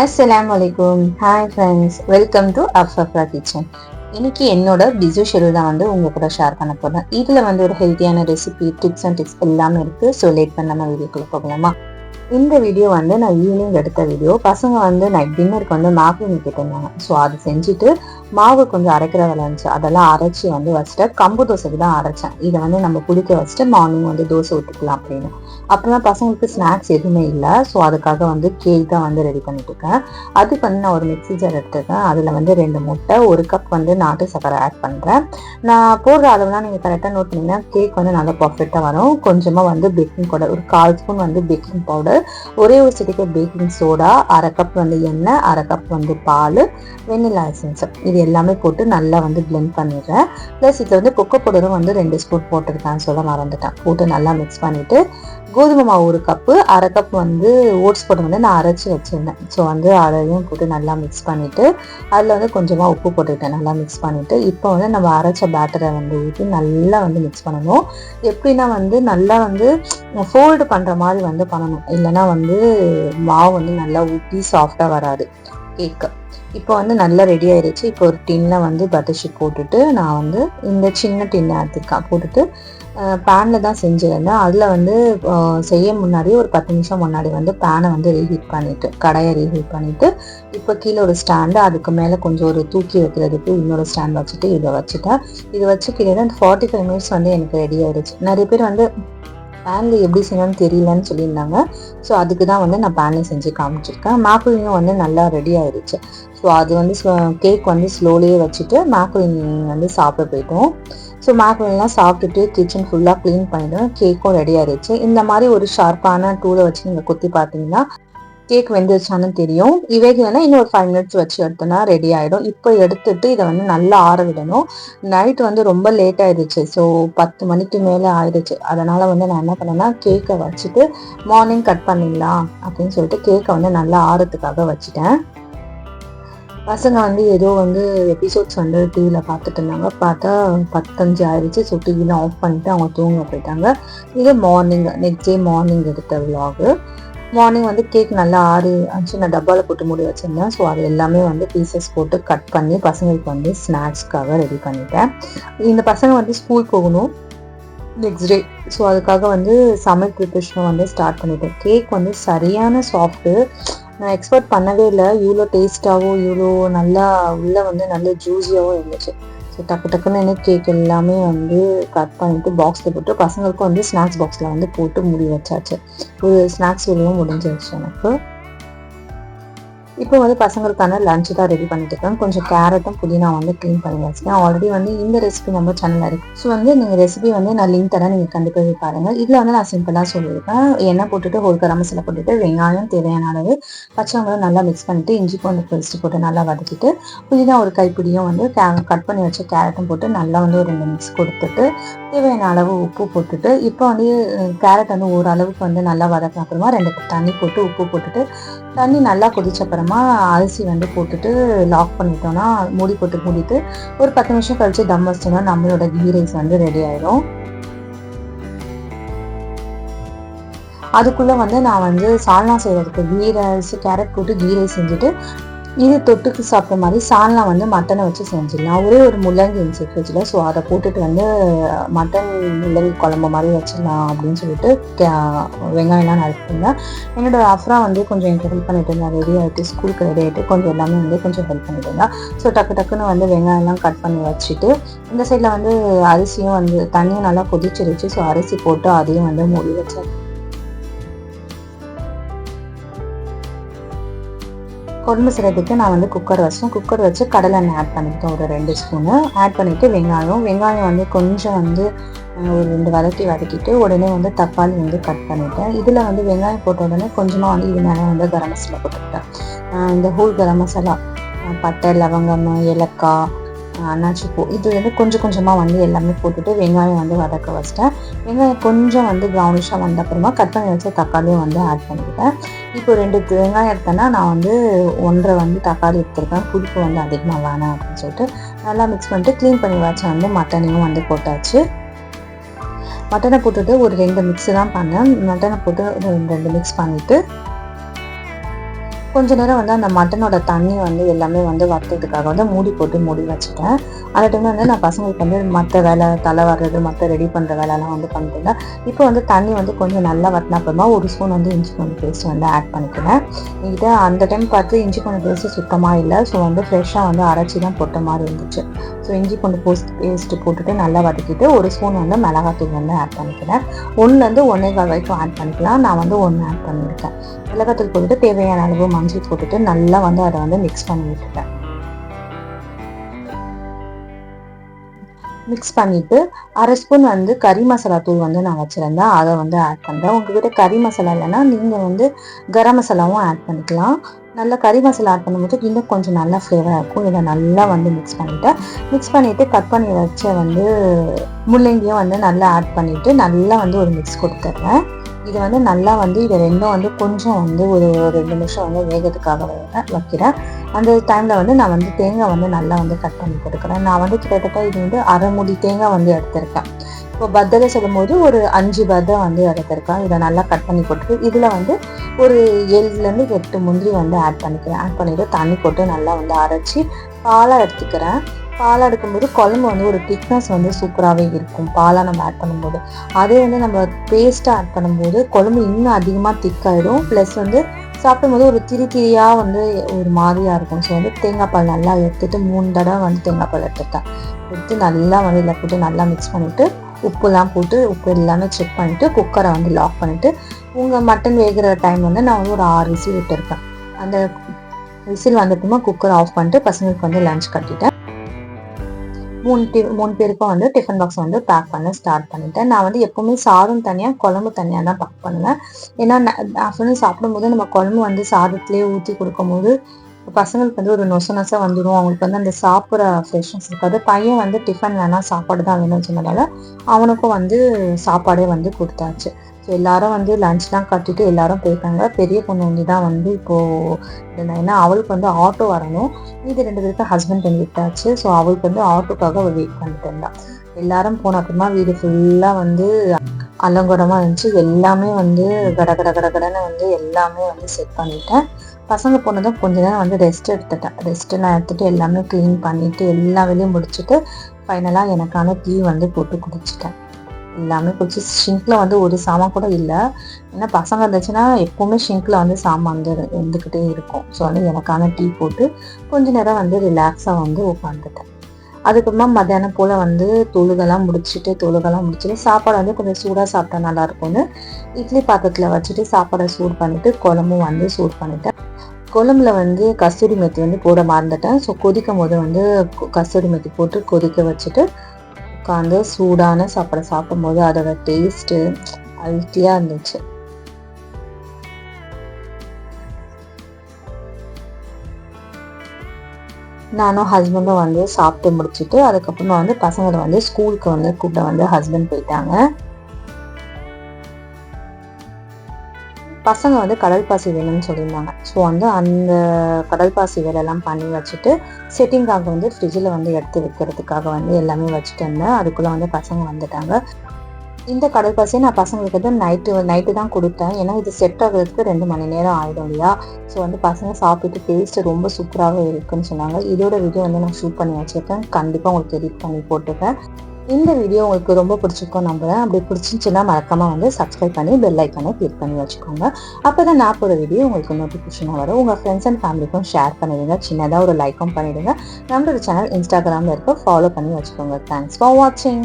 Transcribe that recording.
அஸ்ஸலாமுஅலைக்கும். Hi friends, welcome to அஃபஃப்ரா kitchen. இன்னைக்கு என்னோட பிஸி ஷெடியூல் தான் வந்து உங்க கூட ஷேர் பண்ண போறேன். இதுல வந்து ஒரு ஹெல்த்தியான ரெசிபி, டிப்ஸ் அண்ட் டிப்ஸ் எல்லாமே இருக்கு. ஸோ லேட் பண்ணாம வீடியோக்குள்ள போகலாமா? இந்த வீடியோ வந்து நான் ஈவினிங் எடுத்த வீடியோ. பசங்க வந்து நைட் டின்னருக்கு வந்து மேக்ரோனி கேட்டிருந்தாங்க. ஸோ அது செஞ்சுட்டு மாவு கொஞ்சம் அரைக்கிற வேலை இருந்துச்சு. அதெல்லாம் அரைச்சி வந்து வச்சுட்டு கம்பு தோசைக்கு தான் அரைச்சேன். இதை வந்து நம்ம குடிக்க வச்சுட்டு மார்னிங் வந்து தோசை ஊற்றிக்கலாம் அப்படின்னு. அப்புறமா பசங்களுக்கு ஸ்நாக்ஸ் எதுவுமே இல்லை. ஸோ அதுக்காக வந்து கேக் தான் வந்து ரெடி பண்ணிட்டு இருக்கேன். அதுக்கு வந்து நான் ஒரு மிக்ஸி ஜார் எடுத்துருக்கேன். அதில் வந்து 2 முட்டை, 1 கப் வந்து நாட்டு சக்கரை ஆட் பண்ணுறேன். நான் போடுற அளவுலாம் நீங்கள் கரெக்டாக நோட் பண்ணிங்கன்னா கேக் வந்து நல்லா பர்ஃபெக்டாக வரும். கொஞ்சமாக வந்து பேக்கிங் பவுடர், ஒரு 1/4 ஸ்பூன் வந்து பேக்கிங் பவுடர், ஒரே ஒரு சிட்டிகை பேக்கிங் சோடா, 1/2 கப் வந்து எண்ணெய், 1/2 கப் வந்து பால், வெண்ணிலா எசன்ஸ், இது எல்லாமே போட்டு நல்லா வந்து பிளெண்ட் பண்ணிடுறேன். ப்ளஸ் இதில் வந்து கொக்கோ பவுடரும் வந்து 2 ஸ்பூன் போட்டிருக்கேன், சொல்ல மறந்துட்டேன். போட்டு நல்லா மிக்ஸ் பண்ணிவிட்டு கோதுமை மாவு 1 கப்பு, 1/2 கப் வந்து ஓட்ஸ் பவுடர் வந்து நான் அரைச்சி வச்சுருந்தேன். ஸோ வந்து அதையும் போட்டு நல்லா மிக்ஸ் பண்ணிவிட்டு அதில் வந்து கொஞ்சமாக உப்பு போட்டுக்கிட்டேன். நல்லா மிக்ஸ் பண்ணிவிட்டு இப்போ வந்து நம்ம அரைச்ச பேட்டரை வந்து ஊற்றி நல்லா வந்து மிக்ஸ் பண்ணணும். எப்படின்னா வந்து நல்லா வந்து ஃபோல்டு பண்ணுற மாதிரி வந்து பண்ணணும். இல்லைன்னா வந்து மாவு வந்து நல்லா ஊற்றி சாஃப்டாக வராது கேக்கு. இப்போ வந்து நல்லா ரெடி ஆயிடுச்சு. இப்போ ஒரு டின்னில் வந்து பட்டர் ஷீட் போட்டுட்டு நான் வந்து இந்த சின்ன டின்னை எடுத்துருக்கேன். போட்டுட்டு பேனில் தான் செஞ்சுருந்தேன். அதில் வந்து செய்ய முன்னாடி ஒரு 10 நிமிஷம் முன்னாடி வந்து பேனை வந்து ரீஹீட் பண்ணிவிட்டு, கடையை ரீஹீட் பண்ணிவிட்டு, இப்போ கீழே ஒரு ஸ்டாண்டு, அதுக்கு மேலே கொஞ்சம் ஒரு தூக்கி வைக்கிறதுக்கு இன்னொரு ஸ்டாண்ட் வச்சுட்டு இதை வச்சுட்டேன். இதை வச்சு கிட்டத்தட்ட 45 மினிட்ஸ் வந்து எனக்கு ரெடி ஆயிடுச்சு. நிறைய பேர் வந்து பேனில் எப்படி செய்யணும்னு தெரியலன்னு சொல்லியிருந்தாங்க. ஸோ அதுக்கு தான் வந்து நான் பேனில் செஞ்சு காமிச்சிருக்கேன். மேக்ரோனியும் வந்து நல்லா ரெடி ஆயிடுச்சு. ஸோ அது வந்து கேக் வந்து ஸ்லோலியே வச்சுட்டு மேக்ரோனி வந்து சாப்பிட போயிட்டோம். ஸோ மேக்ரோனிலாம் சாப்பிட்டுட்டு கிச்சன் ஃபுல்லாக க்ளீன் பண்ணிவிட்டு கேக்கும் ரெடி ஆயிடுச்சு. இந்த மாதிரி ஒரு ஷார்ப்பான டூலை வச்சு நீங்கள் குத்தி பார்த்தீங்கன்னா கேக் வெந்துருச்சான்னு தெரியும். இவைகள்னா இன்னும் ஒரு 5 மினிட்ஸ் வச்சு எடுத்தோன்னா ரெடி ஆகிடும். இப்போ எடுத்துட்டு இதை வந்து நல்லா ஆற விடணும். நைட் வந்து ரொம்ப லேட் ஆயிடுச்சு. ஸோ 10 மணிக்கு மேலே ஆயிடுச்சு. அதனால் வந்து நான் என்ன பண்ணேன்னா கேக்கை வச்சுட்டு மார்னிங் கட் பண்ணிடலாம் அப்படின்னு சொல்லிட்டு கேக்கை வந்து நல்லா ஆறதுக்காக வச்சுட்டேன். பசங்க வந்து ஏதோ வந்து எபிசோட்ஸ் வந்து டிவியில் பார்த்துட்டு இருந்தாங்க. பார்த்தா 10:05 ஆயிடுச்சு. ஸோ டிவியில் ஆஃப் பண்ணிவிட்டு அவங்க தூங்க போயிட்டாங்க. இது மார்னிங், நெக்ஸ்ட் டே மார்னிங் எடுத்த விலாகு. மார்னிங் வந்து கேக் நல்லா ஆறிச்சு. நான் டப்பாவில் போட்டு மூடி வச்சுருந்தேன். ஸோ அது எல்லாமே வந்து பீசஸ் போட்டு கட் பண்ணி பசங்களுக்கு வந்து ஸ்நாக்ஸ்க்காக ரெடி பண்ணிட்டேன். இந்த பசங்க வந்து ஸ்கூல் போகணும் நெக்ஸ்ட் டே. ஸோ அதுக்காக வந்து சமையல் ப்ரிப்பரேஷனை வந்து ஸ்டார்ட் பண்ணிட்டேன். கேக் வந்து சரியான சாஃப்ட்டு. நான் எக்ஸ்பெக்ட் பண்ணவே இல்லை இவ்வளோ டேஸ்ட்டாகவும் இவ்வளோ நல்லா உள்ளே வந்து நல்ல ஜூஸியாகவும் இருந்துச்சு. ஸோ டக்குன்னு கேக் எல்லாமே வந்து கட் பண்ணிவிட்டு பாக்ஸில் போட்டு பசங்களுக்கும் வந்து ஸ்நாக்ஸ் பாக்ஸில் வந்து போட்டு மூடி வச்சாச்சு. ஒரு ஸ்நாக்ஸ் வேலையும் முடிஞ்சிருச்சு எனக்கு. இப்போ வந்து பசங்களுக்கான லஞ்ச் தான் ரெடி பண்ணிட்டு இருக்கேன். கொஞ்சம் கேரட்டும் புதினா வந்து க்ளீன் பண்ணி வச்சுக்கேன். ஆல்ரெடி வந்து இந்த ரெசிபி நம்ம சேனலில் இருக்குது. ஸோ வந்து நீங்கள் ரெசிபி வந்து நான் லிங்க் தரேன், நீங்கள் கண்டிப்பாக பாருங்கள். இதில் வந்து நான் சிம்பிளாக சொல்லியிருக்கேன். எண்ணெய் போட்டுட்டு ஹோல் கரம் மசாலா போட்டுட்டு வெங்காயம் தேவையான அளவு, பச்சை வெங்காயம் நல்லா மிக்ஸ் பண்ணிவிட்டு இஞ்சி பூண்டு பேஸ்ட் போட்டு நல்லா வதக்கிட்டு புதினா ஒரு கைப்பிடியும் வந்து கட் பண்ணி வச்ச கேரட்டும் போட்டு நல்லா வந்து ஒரு 2 மிக்ஸ் கொடுத்துட்டு தேவையான அளவு உப்பு போட்டுட்டு இப்போ வந்து கேரட் வந்து ஓரளவுக்கு வந்து நல்லா வதக்கின அப்புறமா 2 கப் தண்ணி போட்டு உப்பு போட்டுட்டு தண்ணி நல்லா கொதிச்ச அப்புறமா அரிசி வந்து போட்டுட்டு லாக் பண்ணிட்டோம்னா மூடிட்டு ஒரு 10 நிமிஷம் கழிச்சு தம் வச்சிட்டோம்னா நம்மளோட கீ ரைஸ் வந்து ரெடி ஆயிடும். அதுக்குள்ளே வந்து நான் வந்து சால்னா செய்கிறதுக்கு கீ ரைஸ், கேரட் போட்டு கீ ரைஸ் செஞ்சுட்டு இது தொட்டுக்கு சாப்பிட்ற மாதிரி சால்னா வந்து மட்டனை வச்சு செஞ்சிடலாம். ஒரே ஒரு முள்ளங்கி இருந்துச்சு ஃப்ரிட்ஜில். ஸோ அதை போட்டுட்டு வந்து மட்டன் முள்ளங்கி குழம்பு மாதிரி வச்சிடலாம் அப்படின்னு சொல்லிட்டு வெங்காயம்லாம் நறுக்கிருந்தேன். என்னோடய அஃப்ரா வந்து கொஞ்சம் எனக்கு ஹெல்ப் பண்ணிட்டு இருந்தேன். ரெடி ஆகிட்டு ஸ்கூலுக்கு ரெடி ஆகிட்டு கொஞ்சம் எல்லாமே வந்து கொஞ்சம் ஹெல்ப் பண்ணிட்டு இருந்தேன். ஸோ டக்குன்னு வந்து வெங்காயம்லாம் கட் பண்ணி வச்சுட்டு இந்த சைடில் வந்து அரிசியும் வந்து தண்ணியும் நல்லா கொதிச்சிருச்சு. ஸோ அரிசி போட்டு அதையும் வந்து மூடி வச்சேன். குழம்பு செய்கிறதுக்கு நான் வந்து குக்கர் வச்சு கடலை எண்ணெய் ஆட் பண்ணிட்டேன். ஒரு 2 ஸ்பூனு ஆட் பண்ணிவிட்டு வெங்காயம் வந்து கொஞ்சம் வந்து ஒரு 2 வதக்கிட்டு உடனே வந்து தக்காளி வந்து கட் பண்ணிட்டேன். இதில் வந்து வெங்காயம் போட்ட உடனே கொஞ்சமாக வந்து இது மேலே வந்து கரம் மசாலா போட்டுக்கிட்டேன். இந்த ஹோல் கரம் மசாலா, பட்டை, லவங்கம், ஏலக்காய், அன்னாச்சி பூ, இது வந்து கொஞ்சமாக வந்து எல்லாமே போட்டுட்டு வெங்காயம் வந்து வதக்க வச்சிட்டேன். வெங்காயம் கொஞ்சம் வந்து ப்ரௌனிஷாக வந்த அப்புறமா கட் பண்ணி வச்ச தக்காளியும் வந்து ஆட் பண்ணிக்கிட்டேன். இப்போ 2 வெங்காயம் எடுத்தேன்னா நான் வந்து 1.5 வந்து தக்காளி எடுத்துருக்கேன். புளிப்பு வந்து அதிகமாக வேணாம் அப்படின்னு சொல்லிட்டு நல்லா மிக்ஸ் பண்ணிட்டு க்ளீன் பண்ணி வச்ச வந்து மட்டனையும் வந்து போட்டாச்சு. மட்டனை போட்டுட்டு ஒரு 2 மிக்ஸ் தான் பண்ணேன். மட்டனை போட்டு 2 மிக்ஸ் பண்ணிவிட்டு கொஞ்ச நேரம் வந்து அந்த மட்டனோட தண்ணி வந்து எல்லாமே வந்து வத்துறதுக்காக வந்து மூடி போட்டு மூடி வச்சுட்டேன். அந்த டைம்ல வந்து நான் பசங்களுக்கு வந்து மற்ற வேலை தலை வர்றது மற்ற ரெடி பண்ணுற வேலைலாம் வந்து பண்ணிட்டேன். இப்போ வந்து தண்ணி வந்து கொஞ்சம் நல்லா வத்தின அப்புறமா ஒரு ஸ்பூன் வந்து இஞ்சி பூண்டு பேஸ்ட் வந்து ஆட் பண்ணிக்கிறேன். என்கிட்ட அந்த டைம் பார்த்து இஞ்சி பூண்டு பேஸ்ட்டு சுத்தமாக இல்லை. ஸோ வந்து ஃப்ரெஷ்ஷாக வந்து அரைச்சி தான் போட்ட மாதிரி இருந்துச்சு. ஸோ இஞ்சி பூண்டு பேஸ்ட்டு போட்டுட்டு நல்லா வதக்கிட்டு ஒரு ஸ்பூன் வந்து மிளகாத்தூள் வந்து ஆட் பண்ணிக்கிறேன். 1லேருந்து 1.25 வரைக்கும் ஆட் பண்ணிக்கலாம். நான் வந்து 1 ஆட் பண்ணியிருக்கேன். மிளகாத்தூள் போட்டுட்டு தேவையான அளவு மஞ்சள் போட்டுட்டு நல்லா வந்து அதை வந்து மிக்ஸ் பண்ணி விட்டுட்டேன். மிக்ஸ் பண்ணிட்டு 1/2 ஸ்பூன் வந்து கறி மசாலா தூள் வந்து நான் வச்சுருந்தேன், அதை வந்து ஆட் பண்ணுறேன். உங்ககிட்ட கறி மசாலா இல்லைன்னா நீங்கள் வந்து கரம் மசாலாவும் ஆட் பண்ணிக்கலாம். நல்லா கறி மசாலா ஆட் பண்ணும்போது இன்னும் கொஞ்சம் நல்லா ஃப்ளேவராக இருக்கும். இதை நல்லா வந்து மிக்ஸ் பண்ணிவிட்டு கட் பண்ணி வச்ச வந்து முள்ளங்கியும் வந்து நல்லா ஆட் பண்ணிவிட்டு நல்லா வந்து ஒரு மிக்ஸ் கொடுத்துட்றேன். இது வந்து நல்லா வந்து இதை ரெண்டும் வந்து கொஞ்சம் வந்து ஒரு 2 நிமிஷம் வந்து வேகத்துக்காக வைக்கிறேன். அந்த டைமில் வந்து நான் வந்து தேங்காய் வந்து நல்லா வந்து கட் பண்ணி கொடுக்குறேன். நான் வந்து கிட்டத்தட்ட இது வந்து 1/2 மூடி தேங்காய் வந்து எடுத்திருக்கேன். இப்போ பத்தலை சொல்லும் போது ஒரு 5 பத்தை வந்து எடுத்திருக்கேன். இதை நல்லா கட் பண்ணி போட்டு இதில் வந்து ஒரு 7லேருந்து 8 முந்திரி வந்து ஆட் பண்ணிவிட்டு தண்ணி போட்டு நல்லா வந்து அரைச்சி பாலாக எடுத்துக்கிறேன். பாலாக எடுக்கும்போது குழம்பு வந்து ஒரு திக்னஸ் வந்து சூப்பராகவே இருக்கும். பாலாக நம்ம ஆட் பண்ணும்போது அதே வந்து நம்ம பேஸ்ட்டாக ஆட் பண்ணும்போது குழம்பு இன்னும் அதிகமாக திக்காயிடும். ப்ளஸ் வந்து சாப்பிடும்போது ஒரு திரியாக வந்து ஒரு மாதிரியாக இருக்கும். ஸோ வந்து தேங்காய் பால் நல்லா எடுத்துகிட்டு 3 தடவை வந்து தேங்காய் பால் எடுத்து நல்லா வந்து இதில் போட்டு நல்லா மிக்ஸ் பண்ணிவிட்டு உப்புலாம் போட்டு உப்பு எல்லாமே செக் பண்ணிவிட்டு குக்கரை வந்து லாக் பண்ணிவிட்டு உங்கள் மட்டன் வேகிற டைம் வந்து நான் வந்து ஒரு 6 விசில் விட்டுருக்கேன். அந்த விசில் வந்துட்டுமா குக்கரை ஆஃப் பண்ணிட்டு பசங்களுக்கு வந்து லஞ்ச் கட்டிட்டேன். 3 பேருக்கும் வந்து டிஃபன் பாக்ஸ் வந்து பேக் பண்ண ஸ்டார்ட் பண்ணிட்டேன். நான் வந்து எப்போவுமே சாதம் தனியாக குழம்பு தனியாக தான் பேக் பண்ணுவேன். ஏன்னா ஆஃப்டர்நூன் சாப்பிடும்போது நம்ம குழம்பு வந்து சாதத்துலேயே ஊற்றி கொடுக்கும்போது பசங்களுக்கு வந்து ஒரு நொசை வந்துடும். அவங்களுக்கு வந்து அந்த சாப்பிட்ற ஃப்ரெஷ்னஸ் இருக்காது. பையன் வந்து டிஃபன் வேணால் சாப்பாடு தான் வேணும்னு சொன்னதால அவனுக்கும் வந்து சாப்பாடே வந்து கொடுத்தாச்சு. ஸோ எல்லாரும் வந்து லஞ்ச்லாம் கட்டிட்டு எல்லாரும் போயிட்டாங்க. பெரிய பொண்ணு வந்து தான் வந்து இப்போது ஏன்னா அவளுக்கு வந்து ஆட்டோ வரணும். மீதி 2 பேருக்கு ஹஸ்பண்ட் பண்ணி விட்டாச்சு. ஸோ அவளுக்கு வந்து ஆட்டோக்காக அவள் வெயிட் பண்ணிட்டு இருந்தான். எல்லாரும் போன அப்புறமா வீடு ஃபுல்லாக வந்து அலங்கோலமாக இருந்துச்சு. எல்லாமே வந்து கடன்னு வந்து எல்லாமே வந்து செட் பண்ணிட்டேன். பசங்க போனதும் கொஞ்ச நேரம் வந்து ரெஸ்ட்டெல்லாம் எடுத்துகிட்டு எல்லாமே க்ளீன் பண்ணிவிட்டு எல்லா வேலையும் முடிச்சுட்டு ஃபைனலாக எனக்கான டீ வந்து போட்டு குடிச்சிட்டேன். எல்லாமே குடிச்சு ஷிங்கில் வந்து ஒரு சாமான் கூட இல்லை. ஏன்னா பசங்க இருந்துச்சுன்னா எப்போவுமே ஷிங்கில் வந்து சாமான் வந்து இருந்துக்கிட்டே இருக்கும். ஸோ வந்து எனக்கான டீ போட்டு கொஞ்ச நேரம் வந்து ரிலாக்ஸாக வந்து உட்காந்துட்டேன். அதுக்கப்புறமா மத்தியானம் போல் வந்து தொழுகெல்லாம் முடிச்சுட்டு சாப்பாடு வந்து கொஞ்சம் சூடாக சாப்பிட்டா நல்லாயிருக்கும்னு இட்லி பாத்திரத்தில் வச்சுட்டு சாப்பாடை சூடு பண்ணிவிட்டு குழம்பும் வந்து சூடு பண்ணிட்டேன். குழம்புல வந்து கஸ்தூரி மெத்தி வந்து போட மறந்துட்டேன். ஸோ கொதிக்கும் போது வந்து கஸ்தூரி மெத்தி போட்டு கொதிக்க வச்சுட்டு உட்காந்து சூடான சாப்பாடை சாப்பிடும்போது அதோட டேஸ்ட்டு அல்ட்டியாக இருந்துச்சு. நானும் ஹஸ்பண்டும் வந்து சாப்பிட்டு முடிச்சுட்டு அதுக்கப்புறமா வந்து பசங்களை வந்து ஸ்கூலுக்கு வந்து கூப்பிட வந்து ஹஸ்பண்ட் போயிட்டாங்க. பசங்க வந்து கடல் பாசி வேணும்னு சொல்லியிருந்தாங்க. ஸோ வந்து அந்த கடல் பாசி வேலையெல்லாம் பண்ணி வச்சுட்டு செட்டிங்காக வந்து ஃப்ரிட்ஜில் வந்து எடுத்து வைக்கிறதுக்காக வந்து எல்லாமே வச்சுட்டு இருந்தேன். அதுக்குள்ளே வந்து பசங்க வந்துட்டாங்க. இந்த கடல் பாசியை நான் பசங்களுக்கு வந்து நைட்டு தான் கொடுத்தேன். ஏன்னா இது செட் ஆகுறதுக்கு 2 மணி நேரம் ஆகிடும் இல்லையா. ஸோ வந்து பசங்க சாப்பிட்டு டேஸ்ட்டு ரொம்ப சூப்பராகவே இருக்குன்னு சொன்னாங்க. இதோட வீடியோ வந்து நான் ஷூட் பண்ணி வச்சுருக்கேன். கண்டிப்பாக உங்களுக்கு எடிட் பண்ணி போட்டுருக்கேன். இந்த வீடியோ உங்களுக்கு ரொம்ப பிடிச்சிருக்கும் நம்புறேன். அப்படி பிடிச்சிருந்துச்சுன்னா மறக்காம வந்து சப்ஸ்கிரைப் பண்ணி பெல் ஐக்கானை கிளிக் பண்ணி வச்சுக்கோங்க. அப்போ தான் நான் போகிற வீடியோ உங்களுக்கு நோட்டிஃபிகேஷனாக வரும். உங்கள் ஃப்ரெண்ட்ஸ் அண்ட் ஃபேமிலிக்கும் ஷேர் பண்ணிடுங்க. சின்னதாக ஒரு லைக்கும் பண்ணிவிடுங்க. நம்மளோட சேனல் இன்ஸ்டாகிராமில் இருக்க ஃபாலோ பண்ணி வச்சுக்கோங்க. தேங்க்ஸ் ஃபார் வாட்சிங்.